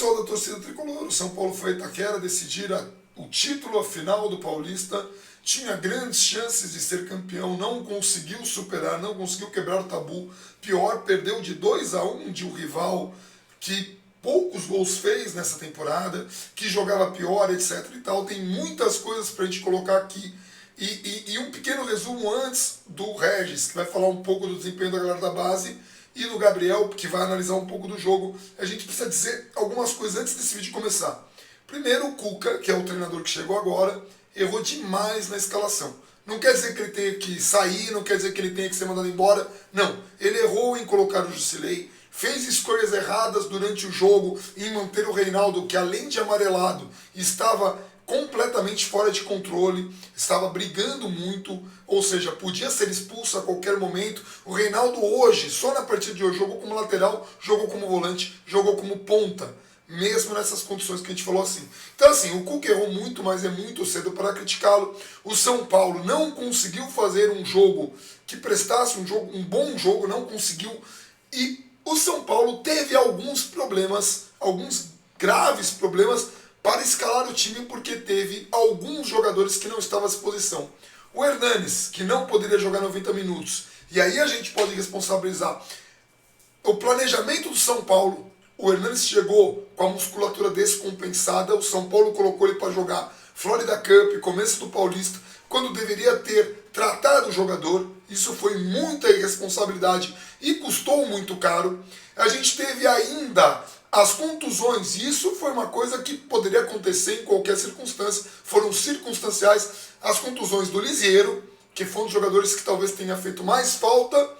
pessoal da torcida tricolor, o São Paulo foi a Itaquera decidir o título, a final do Paulista, tinha grandes chances de ser campeão, não conseguiu superar, não conseguiu quebrar o tabu, pior, perdeu de 2-1 de um rival que poucos gols fez nessa temporada, que jogava pior, etc e tal. Tem muitas coisas pra gente colocar aqui. E um pequeno resumo antes do Regis, que vai falar um pouco do desempenho da galera da base, e do Gabriel, que vai analisar um pouco do jogo. A gente precisa dizer algumas coisas antes desse vídeo começar. Primeiro, o Cuca, que é o treinador que chegou agora, errou demais na escalação. Não quer dizer que ele tenha que sair, não quer dizer que ele tenha que ser mandado embora. Não, ele errou em colocar o Jusilei, fez escolhas erradas durante o jogo em manter o Reinaldo, que além de amarelado, estava completamente fora de controle, estava brigando muito, ou seja, podia ser expulso a qualquer momento. O Reinaldo hoje, só na partida de hoje, jogou como lateral, jogou como volante, jogou como ponta, mesmo nessas condições que a gente falou assim. Então assim, o Cuca errou muito, mas é muito cedo para criticá-lo. O São Paulo não conseguiu fazer um jogo que prestasse um bom jogo, não conseguiu, e o São Paulo teve alguns problemas, alguns graves problemas, para escalar o time, porque teve alguns jogadores que não estavam à disposição. O Hernanes, que não poderia jogar 90 minutos. E aí a gente pode responsabilizar o planejamento do São Paulo. O Hernanes chegou com a musculatura descompensada, o São Paulo colocou ele para jogar Florida Cup, começo do Paulista, quando deveria ter tratado o jogador. Isso foi muita irresponsabilidade e custou muito caro. A gente teve ainda as contusões, e isso foi uma coisa que poderia acontecer em qualquer circunstância, foram circunstanciais. As contusões do Lisieiro, que foi um dos jogadores que talvez tenha feito mais falta,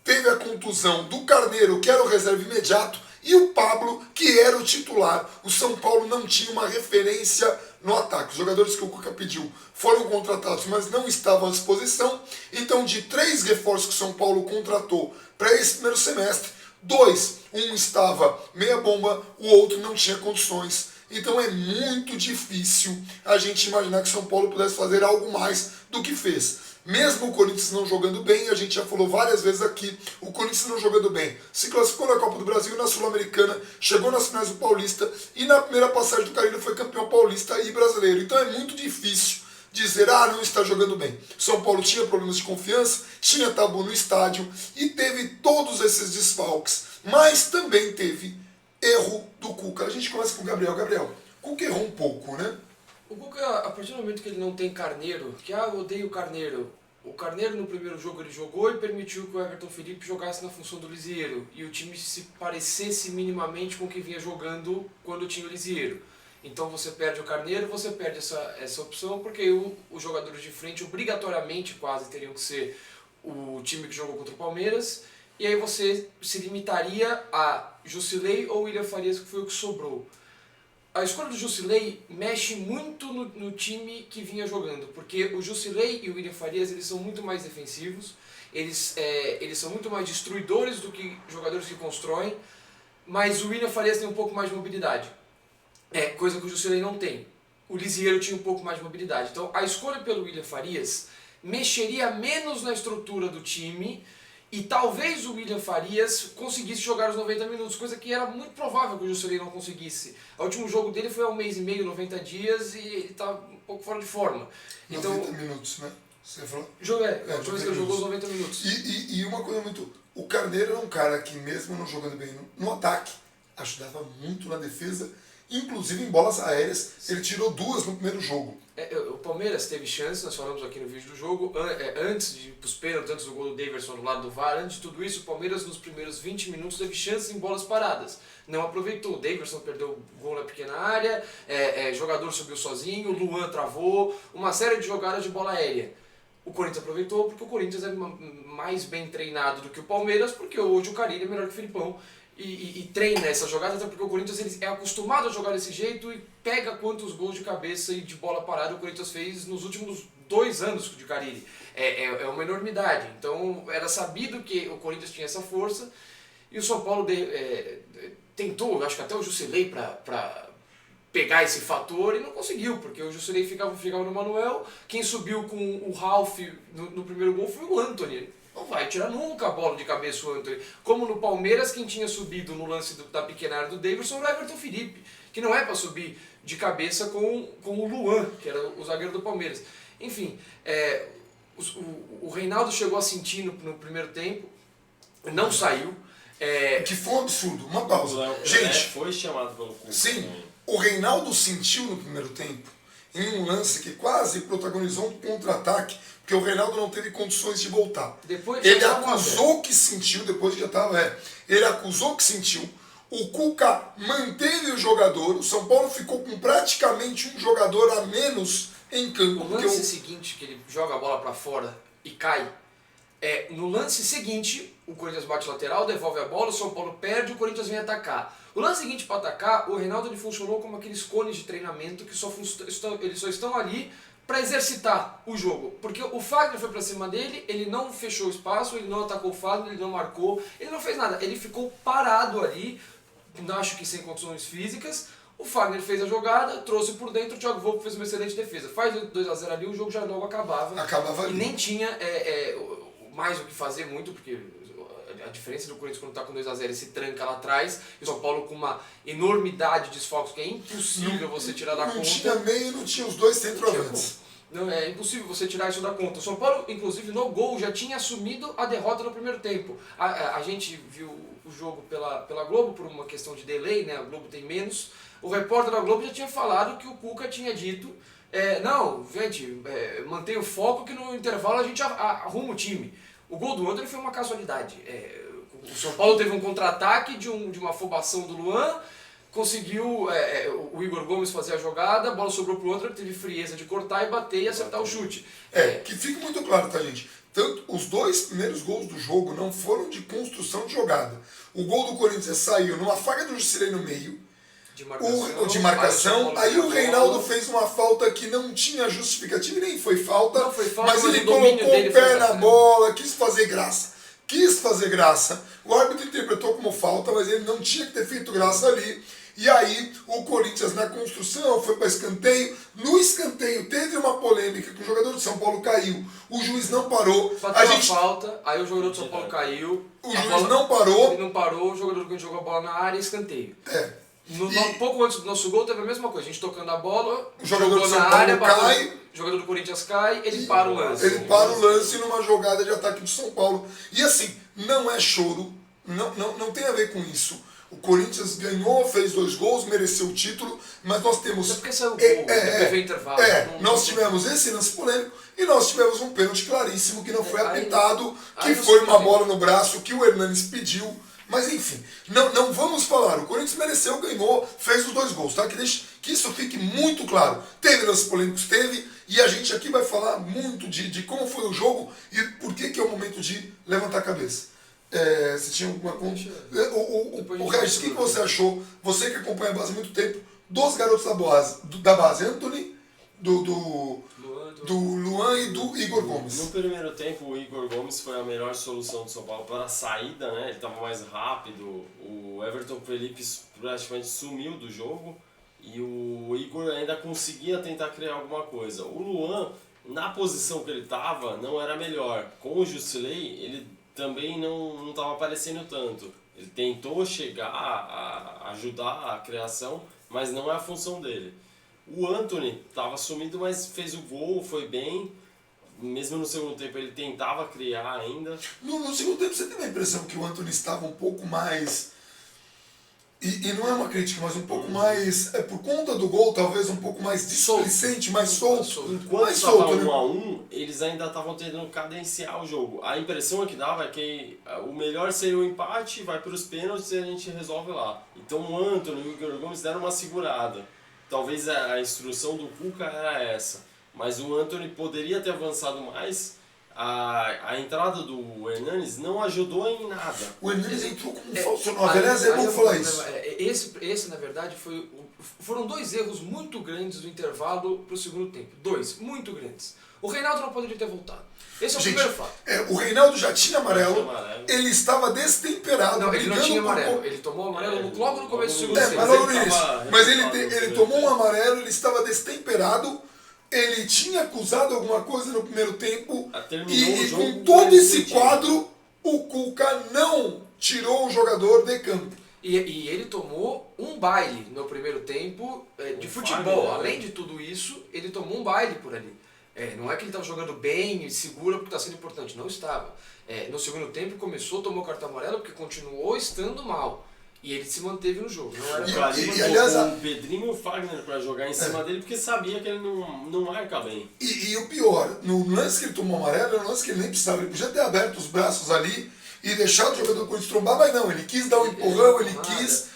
teve a contusão do Carneiro, que era o reserva imediato, e o Pablo, que era o titular. O São Paulo não tinha uma referência no ataque. Os jogadores que o Cuca pediu foram contratados, mas não estavam à disposição. Então, de 3 reforços que o São Paulo contratou para esse primeiro semestre, 2, um estava meia bomba, o outro não tinha condições. Então é muito difícil a gente imaginar que o São Paulo pudesse fazer algo mais do que fez. Mesmo o Corinthians não jogando bem, a gente já falou várias vezes aqui, o Corinthians não jogando bem, se classificou na Copa do Brasil, na Sul-Americana, chegou nas finais do Paulista e na primeira passagem do Carille foi campeão paulista e brasileiro. Então é muito difícil dizer, não está jogando bem. São Paulo tinha problemas de confiança, tinha tabu no estádio e teve todos esses desfalques. Mas também teve erro do Cuca. A gente começa com o Gabriel. Gabriel, o Cuca errou um pouco, né? O Cuca, a partir do momento que ele não tem Carneiro, que eu odeio o Carneiro. O Carneiro no primeiro jogo ele jogou e permitiu que o Everton Felipe jogasse na função do Lisieiro. E o time se parecesse minimamente com o que vinha jogando quando tinha o Lisieiro. Então você perde o Carneiro, você perde essa opção, porque os jogadores de frente obrigatoriamente quase teriam que ser o time que jogou contra o Palmeiras. E aí você se limitaria a Jusilei ou William Farias, que foi o que sobrou. A escolha do Jusilei mexe muito no time que vinha jogando, porque o Jusilei e o William Farias eles são muito mais defensivos, eles são muito mais destruidores do que jogadores que constroem, mas o William Farias tem um pouco mais de mobilidade, coisa que o Jusilei não tem. O Lisieiro tinha um pouco mais de mobilidade. Então a escolha pelo William Farias mexeria menos na estrutura do time, e talvez o William Farias conseguisse jogar os 90 minutos, coisa que era muito provável que o Jusilei não conseguisse. O último jogo dele foi há 1 mês e meio, 90 dias, e ele está um pouco fora de forma. 90 minutos, né? Você falou? A última vez que ele jogou os 90 minutos. E uma coisa muito... O Carneiro é um cara que, mesmo não jogando bem no ataque, ajudava muito na defesa, inclusive em bolas aéreas. Ele tirou 2 no primeiro jogo. O Palmeiras teve chance, nós falamos aqui no vídeo do jogo, antes de ir para os pênaltis, antes do gol do Daverson do lado do VAR, antes de tudo isso, o Palmeiras nos primeiros 20 minutos teve chances em bolas paradas. Não aproveitou, o Daverson perdeu o gol na pequena área, jogador subiu sozinho, o Luan travou, uma série de jogadas de bola aérea. O Corinthians aproveitou porque o Corinthians é mais bem treinado do que o Palmeiras, porque hoje o Carille é melhor que o Filipão. E treina essa jogada, até porque o Corinthians ele é acostumado a jogar desse jeito e pega quantos gols de cabeça e de bola parada o Corinthians fez nos últimos 2 anos de Carille. É uma enormidade. Então era sabido que o Corinthians tinha essa força e o São Paulo tentou, acho que até o Jusilei para pegar esse fator e não conseguiu, porque o Jusilei ficava no Manuel, quem subiu com o Ralf no primeiro gol foi o Antony. não vai tirar nunca a bola de cabeça o Antony. Como no Palmeiras, quem tinha subido no lance da pequena área do Davidson era o Everton Felipe, que não é para subir de cabeça com o Luan, que era o zagueiro do Palmeiras. Enfim, o Reinaldo chegou a sentir no primeiro tempo, não saiu. Que foi um absurdo. Uma pausa. Gente, foi chamado pelo Cuca. Sim, o Reinaldo sentiu no primeiro tempo, em um lance que quase protagonizou um contra-ataque, porque o Reinaldo não teve condições de voltar. Ele acusou que sentiu, depois que já estava. Ele acusou que sentiu. O Cuca manteve o jogador, o São Paulo ficou com praticamente um jogador a menos em campo. O lance seguinte, que ele joga a bola para fora e cai, no lance seguinte, o Corinthians bate lateral, devolve a bola, o São Paulo perde, o Corinthians vem atacar. O lance seguinte para atacar, o Reinaldo ele funcionou como aqueles cones de treinamento que eles só estão ali para exercitar o jogo. Porque o Fagner foi para cima dele, ele não fechou o espaço, ele não atacou o Fagner, ele não marcou, ele não fez nada. Ele ficou parado ali, acho que sem condições físicas. O Fagner fez a jogada, trouxe por dentro, o Thiago Volpe fez uma excelente defesa. Faz 2-0 ali, o jogo já logo acabava. Acabava ali. E nem tinha mais o que fazer muito, porque a diferença do Corinthians quando está com 2-0 ele se tranca lá atrás, e o São Paulo com uma enormidade de desfalques que é impossível você tirar da conta. Não tinha meio, não tinha os dois centroavantes. Não, é impossível você tirar isso da conta. O São Paulo, inclusive, no gol, já tinha assumido a derrota no primeiro tempo. A gente viu o jogo pela Globo, por uma questão de delay, né? A Globo tem menos. O repórter da Globo já tinha falado que o Cuca tinha dito não, gente, mantenha o foco que no intervalo a gente arruma o time. O gol do Antony foi uma casualidade. O São Paulo teve um contra-ataque de uma afobação do Luan, conseguiu o Igor Gomes fazer a jogada, a bola sobrou pro Antony, que teve frieza de cortar e bater e acertar o chute. Que fique muito claro, tá, gente? Tanto os dois primeiros gols do jogo não foram de construção de jogada. O gol do Corinthians saiu numa faga do Jusilei no meio, de marcação, aí o Reinaldo fez uma falta que não tinha justificativa e nem foi falta, mas ele colocou o pé na bola, quis fazer graça. O árbitro interpretou como falta, mas ele não tinha que ter feito graça ali. E aí o Corinthians na construção foi para escanteio. No escanteio teve uma polêmica que o jogador de São Paulo caiu. O juiz não parou. Bateu falta, aí o jogador de São Paulo caiu. O juiz não parou. Ele não parou, o jogador que jogou a bola na área e escanteio. Pouco antes do nosso gol teve a mesma coisa, a gente tocando a bola, o jogador do São Paulo cai, o jogador do Corinthians cai, ele para o lance. Ele para o lance numa jogada de ataque do São Paulo. E assim, não é choro, não tem a ver com isso. O Corinthians ganhou, fez 2 gols, mereceu o título, mas nós temos... É porque saiu o gol, teve intervalo. Nós tivemos esse lance polêmico e nós tivemos um pênalti claríssimo que não foi apitado, que foi uma bola no braço que o Hernanes pediu. Mas enfim, não vamos falar. O Corinthians mereceu, ganhou, fez os 2 gols, tá? Que isso fique muito claro. Teve lances polêmicos, e a gente aqui vai falar muito de como foi o jogo e por que é o momento de levantar a cabeça. Você tinha alguma coisa? O Regis, o que você achou? Você que acompanha a base há muito tempo, dos garotos da base, Antony, do Luan e do Igor Gomes. No primeiro tempo, o Igor Gomes foi a melhor solução do São Paulo para a saída, né? Ele estava mais rápido, o Everton Felipe praticamente sumiu do jogo e o Igor ainda conseguia tentar criar alguma coisa. O Luan, na posição que ele estava, não era melhor. Com o Jusilei, ele também não estava aparecendo tanto. Ele tentou chegar a ajudar a criação, mas não é a função dele. O Antony estava sumido, mas fez o gol, foi bem. Mesmo no segundo tempo ele tentava criar ainda. No segundo tempo você teve a impressão que o Antony estava um pouco mais... E não é uma crítica, mas um pouco mais... por conta do gol, talvez um pouco mais displicente, mais solto. Enquanto estava 1-1, eles ainda estavam tentando cadenciar o jogo. A impressão que dava é que o melhor seria o empate, vai para os pênaltis e a gente resolve lá. Então o Antony e o Igor Gomes deram uma segurada. Talvez a instrução do Cuca era essa, mas o Antony poderia ter avançado mais. A entrada do Hernanes não ajudou em nada. O Hernanes entrou como um falso 9. Aliás, é bom falar isso. Esse, na verdade, foram 2 erros muito grandes do intervalo para o segundo tempo. 2, muito grandes. O Reinaldo não poderia ter voltado. Esse é o primeiro fato. O Reinaldo já tinha amarelo, ele estava destemperado. Não, ele não tinha amarelo. Ele tomou amarelo logo no começo do segundo tempo. Mas ele tomou um amarelo, ele estava destemperado ele tinha acusado alguma coisa no primeiro tempo Terminou o e jogo com todo esse sentido. quadro, o Cuca não tirou o jogador de campo. E ele tomou um baile no primeiro tempo de futebol. né? Além de tudo isso, ele tomou um baile por ali. Não é que ele estava jogando bem e segura porque está sendo importante. Não estava. No segundo tempo começou, tomou cartão amarelo porque continuou estando mal. E ele se manteve no jogo. Não era O pra- Carilli aliás, colocou o Pedrinho e o Fagner pra jogar em cima dele porque sabia que ele não marca bem. E o pior, no lance que ele tomou amarelo, era um lance que ele nem precisava. Ele podia ter aberto os braços ali e deixado o jogador com ele trombar, mas não, ele quis dar um empurrão, ele quis...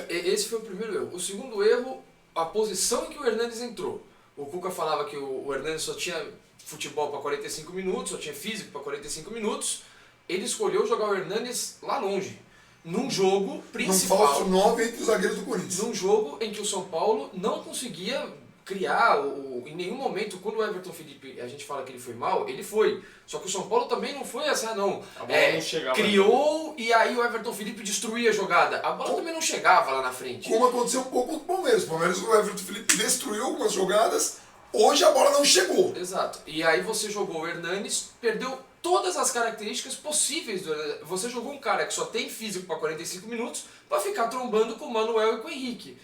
Esse foi o primeiro erro. O segundo erro, a posição em que o Hernanes entrou. O Cuca falava que o Hernanes só tinha futebol para 45 minutos, só tinha físico para 45 minutos. Ele escolheu jogar o Hernanes lá longe. Num jogo Num principal. falso 9 entre os zagueiros do Corinthians. Num jogo em que o São Paulo não conseguia criar, em nenhum momento, quando o Everton Felipe, a gente fala que ele foi mal, ele foi. Só que o São Paulo também não foi assim, não. A bola não chegava. Criou e aí o Everton Felipe destruía a jogada. A bola também não chegava lá na frente. Como aconteceu um pouco com o Palmeiras. O Palmeiras, o Everton Felipe destruiu algumas jogadas, hoje a bola não chegou. Exato. E aí você jogou o Hernanes, perdeu todas as características possíveis do Hernanes. Você jogou um cara que só tem físico para 45 minutos para ficar trombando com o Manuel e com o Henrique.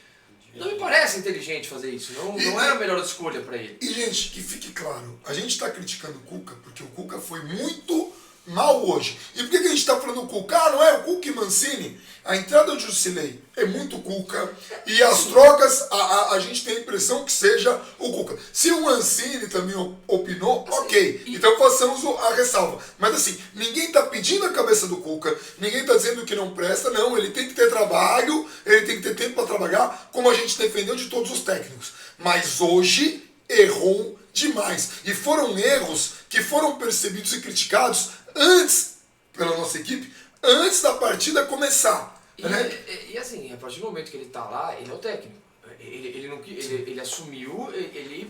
Não me parece inteligente fazer isso. Não era a melhor escolha para ele. E, gente, que fique claro, a gente está criticando o Cuca porque o Cuca foi muito mal hoje. E por que a gente está falando do Cuca? Ah, não é o Cuca e Mancini? A entrada do Jusilei é muito Cuca e as trocas, a gente tem a impressão que seja o Cuca. Se o Mancini também opinou, ok. Então façamos a ressalva. Mas assim, ninguém está pedindo a cabeça do Cuca, ninguém está dizendo que não presta, não. Ele tem que ter trabalho, ele tem que ter tempo para trabalhar, como a gente defendeu de todos os técnicos. Mas hoje errou demais. E foram erros que foram percebidos e criticados antes, pela nossa equipe, antes da partida começar. E assim, a partir do momento que ele tá lá, ele é o técnico. Ele assumiu, ele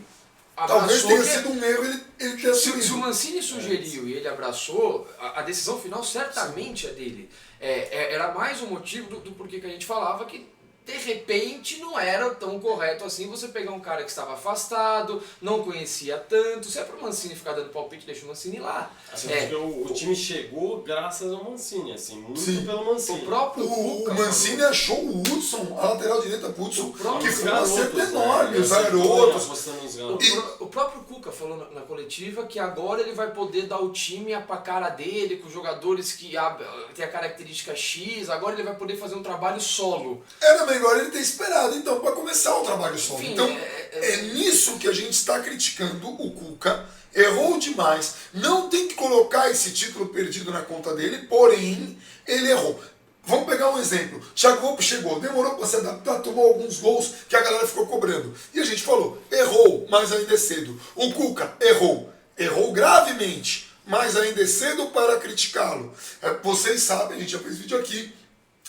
Talvez abraçou. tenha sido um erro ele ter assumido. Se o Mancini sugeriu e ele abraçou, a decisão final certamente é dele. Era mais um motivo do porquê que a gente falava que de repente não era tão correto assim você pegar um cara que estava afastado, não conhecia tanto. Se é pro Mancini ficar dando palpite, deixa o Mancini lá. Assim, porque o time chegou graças ao Mancini, assim, muito pelo Mancini. O próprio Cuca O Mancini achou o Hudson, a lateral direita pro Hudson, que Os foi um acerto garotos, enorme, os Ele garotos. apostando nos garotos. O próprio Cuca falou na coletiva que agora ele vai poder dar o time pra cara dele, com jogadores que tem a característica X, agora ele vai poder fazer um trabalho solo. Era melhor ele ter esperado, então, para começar o trabalho solo. Enfim, Então, é nisso que a gente está criticando o Cuca. Errou demais. Não tem que colocar esse título perdido na conta dele, porém, ele errou. Vamos pegar um exemplo. Thiago Volpe chegou, demorou para se adaptar, tomou alguns gols que a galera ficou cobrando. E a gente falou, errou, mas ainda é cedo. O Cuca errou. Errou gravemente, mas ainda é cedo para criticá-lo. Vocês sabem, a gente já fez vídeo aqui,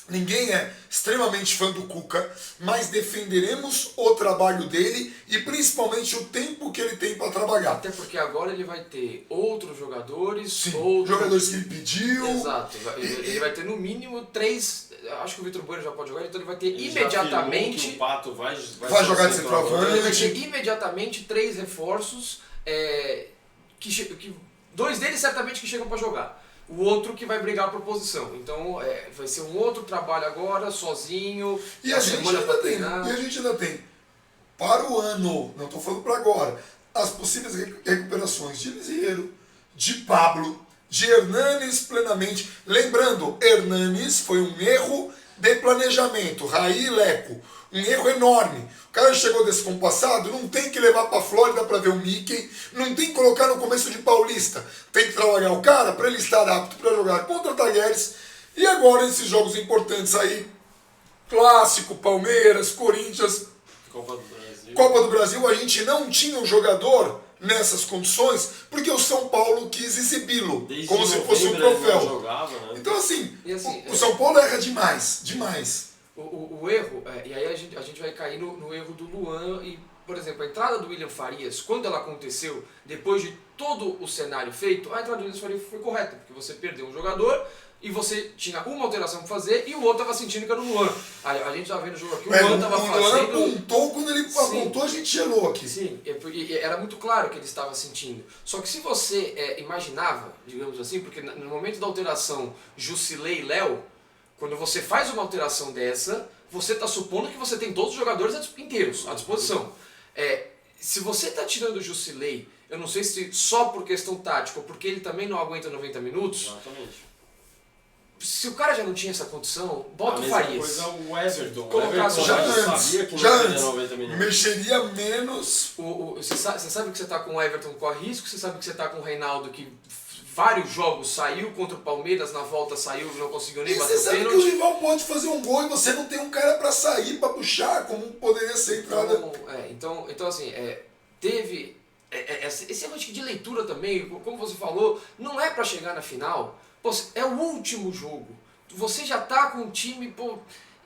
ninguém é extremamente fã do Cuca, mas defenderemos o trabalho dele e principalmente o tempo que ele tem para trabalhar. Até porque agora ele vai ter outros jogadores, Sim, jogadores que ele pediu. Exato. Ele vai ter no mínimo 3. Acho que o Vitor Bueno já pode jogar, então ele vai ter Ele já imediatamente. afirmou que o Pato vai jogar de Ele vai centroavante. ter imediatamente 3 reforços. Dois deles certamente que chegam para jogar. O outro que vai brigar por posição. Então vai ser um outro trabalho agora, sozinho. E a gente ainda tem, para o ano, não estou falando para agora, as possíveis recuperações de Lisieiro, de Pablo, de Hernanes plenamente. Lembrando, Hernanes foi um erro de planejamento, Raí e Leco. Um erro enorme. O cara chegou descompassado, não tem que levar para Flórida para ver o Mickey, não tem que colocar no começo de Paulista. Tem que trabalhar o cara para ele estar apto para jogar contra Talheres. E agora esses jogos importantes aí, Clássico, Palmeiras, Corinthians, Copa do Brasil, a gente não tinha um jogador nessas condições, porque o São Paulo quis exibi-lo, como se fosse um troféu. Jogava, né? Então assim, assim, o São Paulo erra demais, demais. O erro, e aí a gente vai cair no erro do Luan e, por exemplo, a entrada do William Farias, quando ela aconteceu, depois de todo o cenário feito, a entrada do William Farias foi correta, porque você perdeu um jogador e você tinha uma alteração pra fazer e o outro tava sentindo que era o Luan. A gente tava vendo o jogo aqui, o Luan tava o Luan fazendo... apontou, quando ele apontou a gente gelou aqui. Sim, e era muito claro que ele estava sentindo. Só que se você imaginava, digamos assim, porque no momento da alteração Jusilei e Léo, quando você faz uma alteração dessa, você está supondo que você tem todos os jogadores inteiros à disposição. Se você está tirando o Jusilei, eu não sei se só por questão tática ou porque ele também não aguenta 90 minutos. Exatamente. Se o cara já não tinha essa condição, bota o mesma Farias. coisa o Everton. O Colocar Everton sabia que não teria 90 minutos. Mexeria menos. Você sabe que você está com o Everton corre risco, você sabe que você está com o Reinaldo que vários jogos saiu contra o Palmeiras, na volta saiu e não conseguiu nem E bater você o sabe que pênalti. o rival pode fazer um gol e você não tem um cara pra sair, pra puxar, como poderia ser entrada. Então assim, teve esse negócio de leitura também, como você falou, não é pra chegar na final. Pô, é o último jogo. Você já tá com um time,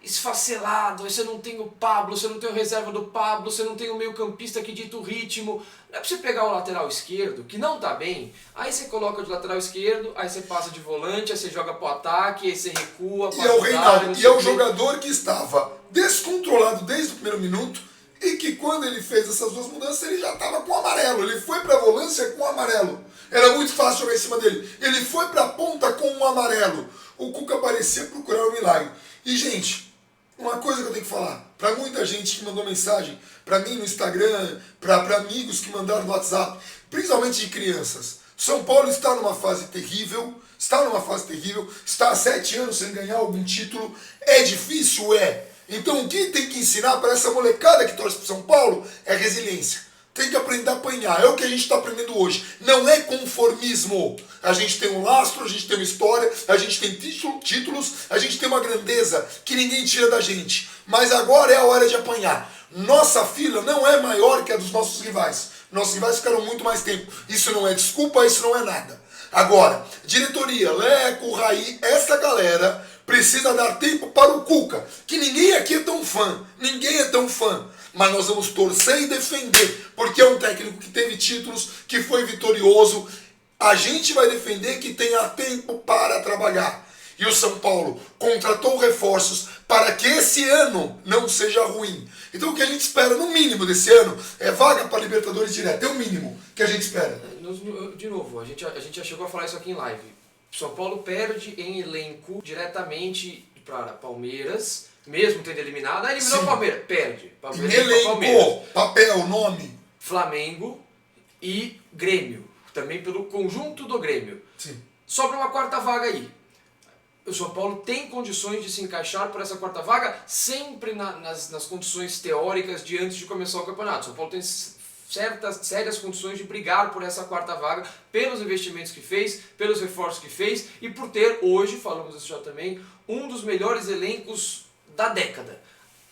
esfacelado, aí você não tem o Pablo, você não tem o reserva do Pablo, você não tem o meio campista que dita o ritmo. Não é pra você pegar o lateral esquerdo, que não tá bem, aí você coloca de lateral esquerdo, aí você passa de volante, aí você joga pro ataque, aí você recua, E é o Reinaldo, e é o jogador que estava descontrolado desde o primeiro minuto, e que quando ele fez essas duas mudanças, ele já estava com o amarelo. Ele foi pra volância com o amarelo. Era muito fácil jogar em cima dele. Ele foi pra ponta com o amarelo. O Cuca parecia procurar o milagre. E, gente, uma coisa que eu tenho que falar, para muita gente que mandou mensagem, para mim no Instagram, para amigos que mandaram no WhatsApp, principalmente de crianças. São Paulo está numa fase terrível, está há 7 anos sem ganhar algum título. É difícil? É. Então o que tem que ensinar para essa molecada que torce para São Paulo é resiliência. Tem que aprender a apanhar. É o que a gente está aprendendo hoje. Não é conformismo. A gente tem um lastro, a gente tem uma história, a gente tem títulos, a gente tem uma grandeza que ninguém tira da gente. Mas agora é a hora de apanhar. Nossa fila não é maior que a dos nossos rivais. Nossos rivais ficaram muito mais tempo. Isso não é desculpa, isso não é nada. Agora, diretoria, Leco, Raí, essa galera precisa dar tempo para o Cuca, que ninguém aqui é tão fã. Ninguém é tão fã. Mas nós vamos torcer e defender, porque é um técnico que teve títulos, que foi vitorioso. A gente vai defender que tenha tempo para trabalhar. E o São Paulo contratou reforços para que esse ano não seja ruim. Então o que a gente espera, no mínimo, desse ano, é vaga para Libertadores direto. É o mínimo que a gente espera. De novo, a gente já chegou a falar isso aqui em live. São Paulo perde em elenco diretamente para Palmeiras, mesmo tendo eliminado. Eliminou o Palmeiras, perde. Palmeiras Elenco, papel, nome. Flamengo e Grêmio, também pelo conjunto do Grêmio. Sim. Sobra uma quarta vaga aí. O São Paulo tem condições de se encaixar por essa quarta vaga, sempre nas condições teóricas de antes de começar o campeonato. O São Paulo tem sérias condições de brigar por essa quarta vaga, pelos investimentos que fez, pelos reforços que fez e por ter hoje, falamos isso já também, um dos melhores elencos da década.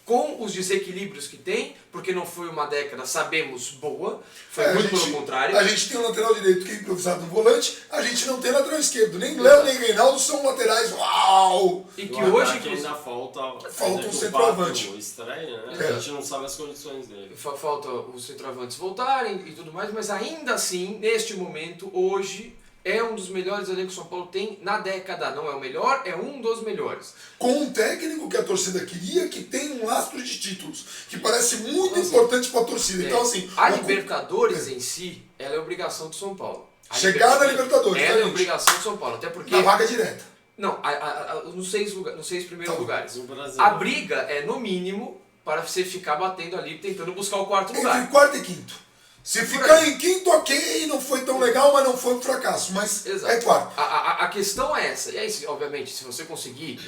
Com os desequilíbrios que tem, porque não foi uma década, sabemos, boa, foi muito pelo contrário. A gente tem um lateral direito que é improvisado no volante, a gente não tem lateral esquerdo. Nem Léo nem Reinaldo são laterais, uau! E que hoje ainda falta um centroavante. Estreia, né? É. A gente não sabe as condições dele. Falta os centroavantes voltarem e tudo mais, mas ainda assim, neste momento, hoje, é um dos melhores elencos que o São Paulo tem na década. Não é o melhor, é um dos melhores. Com um técnico que a torcida queria, que tem um lastro de títulos, que parece muito importante para a torcida. Então, assim, a Libertadores em si, ela é obrigação do São Paulo. Chegar na Libertadores, ela é gente. obrigação do São Paulo, até porque... Na vaga direta. Não, nos 6 primeiros lugares. No Brasil. A briga é, no mínimo, para você ficar batendo ali, tentando buscar o quarto lugar. Entre quarto e quinto. Se ficar em quinto, ok, não foi tão legal, mas não foi um fracasso. Mas Exato. é quarto. A questão é essa. E aí, obviamente, se você conseguir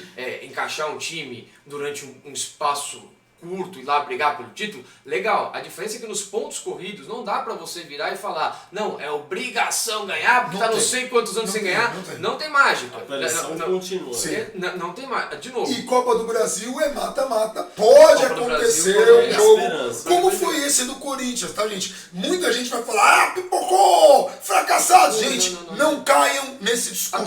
encaixar um time durante um espaço curto e lá brigar pelo título, legal. A diferença é que nos pontos corridos não dá pra você virar e falar não, é obrigação ganhar, porque tá não sei quantos anos sem ganhar. Não tem mágica. A pressão continua. Não tem mágica. De novo. E Copa do Brasil é mata-mata. Pode Copa do acontecer Brasil, um jogo. esperança. Como foi esse do Corinthians, tá, gente? Muita gente vai falar, pipocou, fracassado. Gente, não caiam nesse discurso.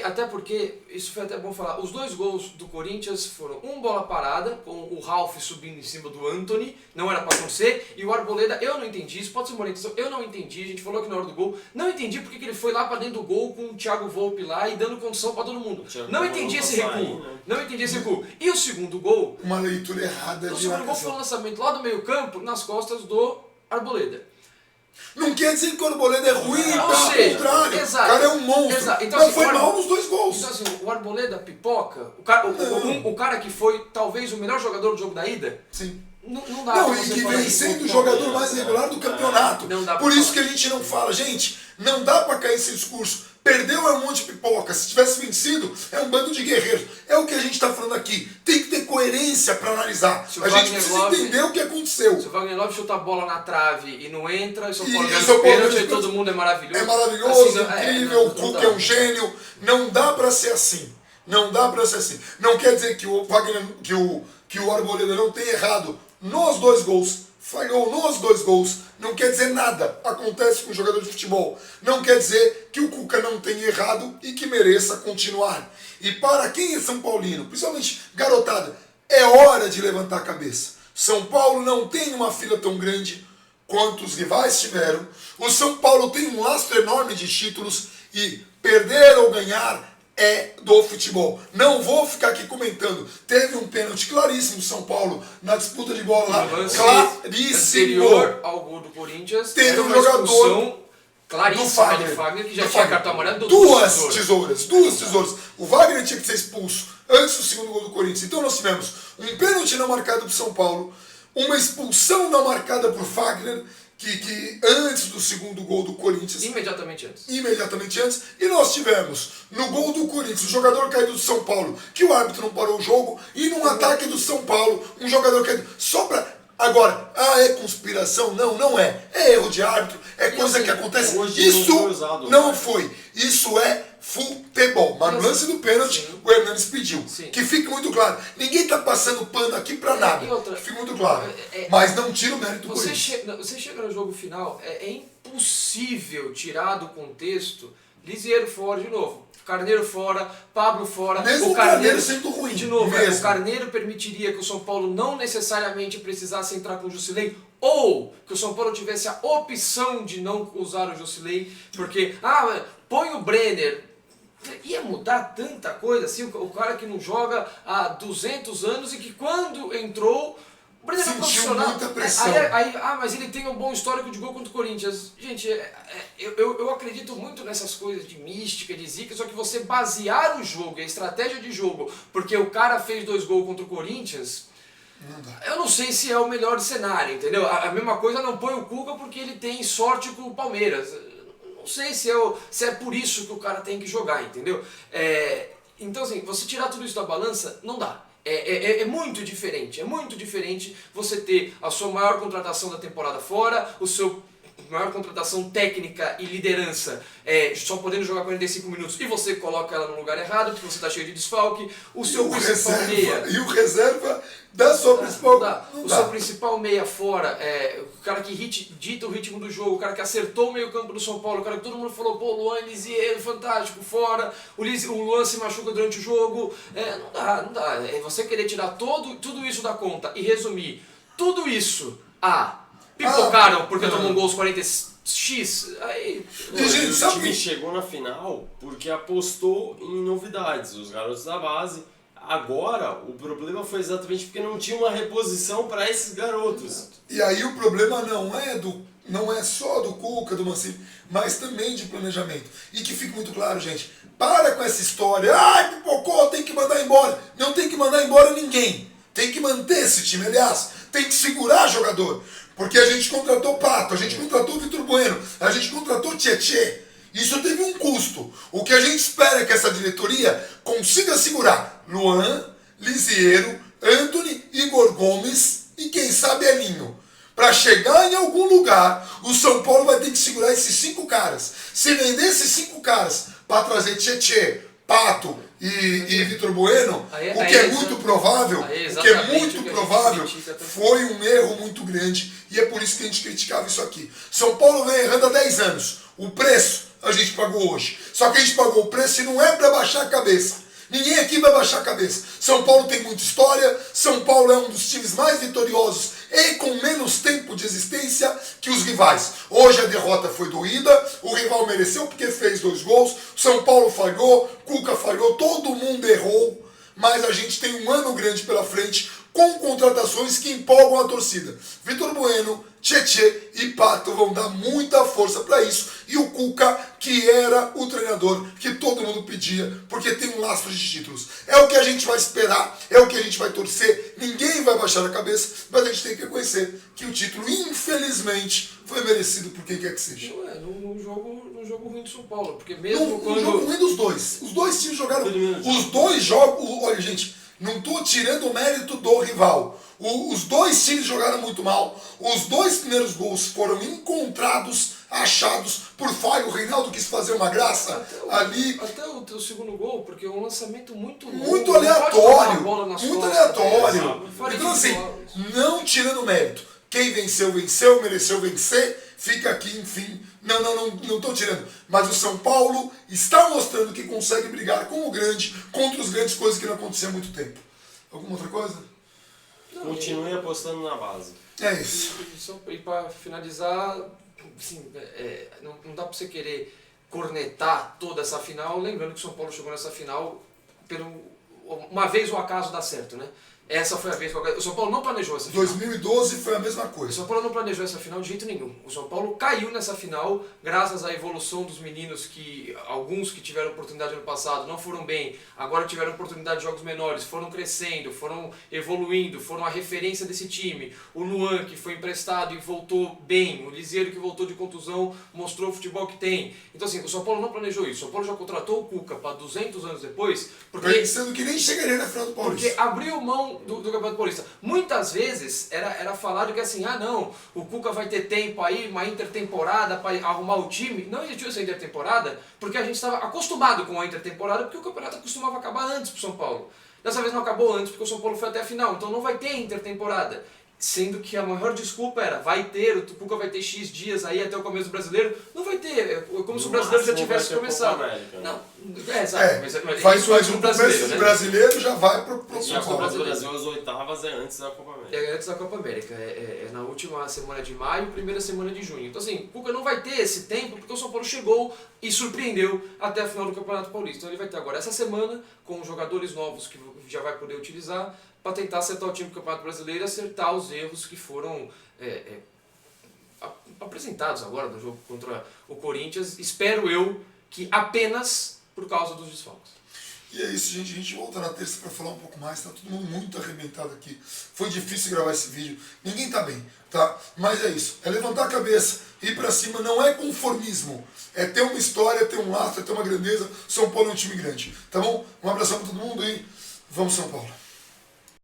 Até porque isso foi até bom falar, os 2 gols do Corinthians foram bola parada, com o Ralf subindo em cima do Antony, não era pra acontecer, e o Arboleda, eu não entendi, isso pode ser uma orientação, eu não entendi, a gente falou aqui na hora do gol, não entendi porque que ele foi lá pra dentro do gol com o Thiago Volpe lá e dando condição pra todo mundo. Não entendi esse recuo, não entendi esse recuo. E o segundo gol... Uma leitura errada de O segundo gol foi um lançamento lá do meio campo, nas costas do Arboleda. Não quer dizer que o Arboleda é ruim, pelo contrário. Exato, o cara é um monstro. Então, mas assim, foi mal nos 2 gols. Então assim, o Arboleda pipoca, o cara que foi talvez o melhor jogador do jogo da ida, Sim. Não dá Não, pra e você que falar vem isso. sendo o jogador mais regular do campeonato. Não dá pra Por isso falar. que a gente não fala, gente, não dá pra cair esse discurso. Perdeu é um monte de pipoca. Se tivesse vencido, é um bando de guerreiros. É o que a gente tá falando aqui. Tem que ter coerência pra analisar. Se o A gente Wagner precisa Love- entender o que aconteceu. Se o Wagner Love chuta a bola na trave e não entra, e o São E Paulo o ganha São os Paulo pênaltis ganha e os todo mundo é maravilhoso. É maravilhoso, Assim, não- incrível, o não Cuca dá. é um gênio. Não dá pra ser assim. Não dá pra ser assim. Não quer dizer que o Wagner, que o Arboleda não tenha errado nos 2 gols. Falhou nos 2 gols. Não quer dizer nada. Acontece com o jogador de futebol. Não quer dizer que o Cuca não tenha errado e que mereça continuar. E para quem é São Paulino, principalmente garotada, é hora de levantar a cabeça. São Paulo não tem uma fila tão grande quanto os rivais tiveram. O São Paulo tem um lastro enorme de títulos e perder ou ganhar é do futebol. Não vou ficar aqui comentando. Teve um pênalti claríssimo do São Paulo na disputa de bola lá. No lance Claríssimo. anterior ao gol do Corinthians, Teve era um uma jogador expulsão do claríssima Fagner. do Fagner, que já Do tinha Fagner. cartão amarelo do Duas Tesouro. tesouras. Duas tesouras. O Wagner tinha que ser expulso antes do segundo gol do Corinthians. Então nós tivemos um pênalti não marcado por São Paulo, uma expulsão não marcada por Fagner, que antes do segundo gol do Corinthians, Imediatamente antes. e nós tivemos no gol do Corinthians, o jogador caído do São Paulo, que o árbitro não parou o jogo, e num ataque do São Paulo, um jogador caído, só pra... Agora, é conspiração? Não, não é. É erro de árbitro, é coisa assim, que acontece. hoje Isso não foi usado, não né? foi. Isso é futebol. Mas no assim, lance do pênalti, sim. o Hernandes pediu. Sim. Que fique muito claro. Ninguém tá passando pano aqui pra nada. e outra, Que fique muito claro. é- Mas não tira o mérito do Você, Corinthians. você chega no jogo final, é impossível tirar do contexto Lisieiro fora de novo, Carneiro fora, Pablo fora. Mesmo o Carneiro sendo ruim. De novo, mesmo. o Carneiro permitiria que o São Paulo não necessariamente precisasse entrar com o Jusilei, ou que o São Paulo tivesse a opção de não usar o Jusilei, porque, põe o Brenner. Ia mudar tanta coisa assim, o cara que não joga há 200 anos e que quando entrou, o Brenner é Sentiu profissional. muita pressão. Mas ele tem um bom histórico de gol contra o Corinthians. Gente, eu acredito muito nessas coisas de mística, de zica, só que você basear o jogo, a estratégia de jogo, porque o cara fez 2 gols contra o Corinthians, eu não sei se é o melhor cenário, entendeu? A mesma coisa não põe o Cuca porque ele tem sorte com o Palmeiras. Não sei se é por isso que o cara tem que jogar, entendeu? Então assim, você tirar tudo isso da balança, não dá. É muito diferente você ter a sua maior contratação da temporada fora, o seu maior contratação técnica e liderança só podendo jogar 45 minutos e você coloca ela no lugar errado, porque você está cheio de desfalque, o seu principal meia... E o reserva da sua principal... O seu principal meia fora, o cara que dita o ritmo do jogo, o cara que acertou o meio campo do São Paulo, o cara que todo mundo falou, pô, Luan Lisieiro, fantástico, fora, o Luan se machuca durante o jogo, não dá. Você querer tirar tudo isso da conta e resumir tudo isso pipocaram porque tomou um gol aos 40x, aí... E, gente, O sabe time que- chegou na final porque apostou em novidades, os garotos da base. Agora, o problema foi exatamente porque não tinha uma reposição para esses garotos. E aí o problema não é só do Cuca, do Mancini, mas também de planejamento. E que fique muito claro, gente, para com essa história, pipocou, tem que mandar embora. Não tem que mandar embora ninguém. Tem que manter esse time, aliás, tem que segurar jogador. Porque a gente contratou Pato, a gente contratou Vitor Bueno, a gente contratou Tietê. Isso teve um custo. O que a gente espera é que essa diretoria consiga segurar Luan, Lisieiro, Antony, Igor Gomes e quem sabe Elinho. Para chegar em algum lugar, o São Paulo vai ter que segurar esses 5 caras. Se vender esses 5 caras para trazer Tietê, Pato e Vitor Bueno, o que é muito provável, foi um erro muito grande e é por isso que a gente criticava isso aqui. São Paulo vem errando há 10 anos. O preço a gente pagou hoje. Só que a gente pagou o preço e não é para baixar a cabeça. Ninguém aqui vai baixar a cabeça. São Paulo tem muita história, São Paulo é um dos times mais vitoriosos e com menos tempo de existência que os rivais. Hoje a derrota foi doída, o rival mereceu porque fez 2 gols, São Paulo falhou, Cuca falhou, todo mundo errou, mas a gente tem um ano grande pela frente com contratações que empolgam a torcida. Vitor Bueno, Tietê e Pato vão dar muita força para isso. E o Cuca, que era o treinador que todo mundo pedia, porque tem um lastro de títulos. É o que a gente vai esperar, é o que a gente vai torcer. Ninguém vai baixar a cabeça, mas a gente tem que reconhecer que o título, infelizmente, foi merecido por quem quer que seja. Não é, num jogo ruim do São Paulo, porque mesmo quando... Um jogo ruim dos dois. Os dois times jogaram... Os dois jogos... Olha, gente, não estou tirando o mérito do rival. Os dois times jogaram muito mal. Os 2 primeiros gols foram encontrados, achados por falha. O Reinaldo quis fazer uma graça ali. Até o segundo gol, porque é um lançamento muito aleatório. Muito aleatório. Então assim, não tirando mérito. Quem venceu, venceu, mereceu vencer. Fica aqui, enfim. Não estou tirando. Mas o São Paulo está mostrando que consegue brigar com o grande, contra os grandes, coisas que não acontecia há muito tempo. Alguma outra coisa? Continue apostando na base. É isso. E para finalizar, assim, não dá para você querer cornetar toda essa final, lembrando que o São Paulo chegou nessa final uma vez o acaso dá certo, né? Essa foi a vez que o São Paulo não planejou essa final. 2012 foi a mesma coisa. O São Paulo não planejou essa final de jeito nenhum. O São Paulo caiu nessa final graças à evolução dos meninos, que alguns que tiveram oportunidade no passado não foram bem, agora tiveram oportunidade de jogos menores, foram crescendo, foram evoluindo, foram a referência desse time. O Luan, que foi emprestado e voltou bem, o Liseiro, que voltou de contusão, mostrou o futebol que tem. Então assim, o São Paulo não planejou isso. O São Paulo já contratou o Cuca para 200 anos depois, pensando que nem chegaria na final do Paulista. Porque abriu mão do Campeonato Paulista. Muitas vezes era falado que assim, não, o Cuca vai ter tempo aí, uma intertemporada para arrumar o time. Não existiu essa intertemporada porque a gente estava acostumado com a intertemporada, porque o campeonato costumava acabar antes para o São Paulo. Dessa vez não acabou antes porque o São Paulo foi até a final, então não vai ter intertemporada. Sendo que a maior desculpa era, o Cuca vai ter X dias aí até o começo do Brasileiro. Não vai ter, como se o Brasileiro já tivesse começado. Não, exato. Faz o começo do Brasileiro, já vai pro São Paulo. O Brasil, as oitavas é antes da Copa América. É antes da Copa América, é na última semana de maio, primeira semana de junho. Então assim, o Cuca não vai ter esse tempo porque o São Paulo chegou e surpreendeu até a final do Campeonato Paulista. Então ele vai ter agora essa semana com jogadores novos que já vai poder utilizar para tentar acertar o time do Campeonato Brasileiro e acertar os erros que foram apresentados agora no jogo contra o Corinthians. Espero eu que apenas por causa dos desfalques. E é isso, gente. A gente volta na terça para falar um pouco mais. Tá todo mundo muito arrebentado aqui. Foi difícil gravar esse vídeo. Ninguém tá bem, tá? Mas é isso. É levantar a cabeça, ir para cima. Não é conformismo. É ter uma história, ter um lastro, é ter uma grandeza. São Paulo é um time grande. Tá bom? Um abração para todo mundo e vamos São Paulo.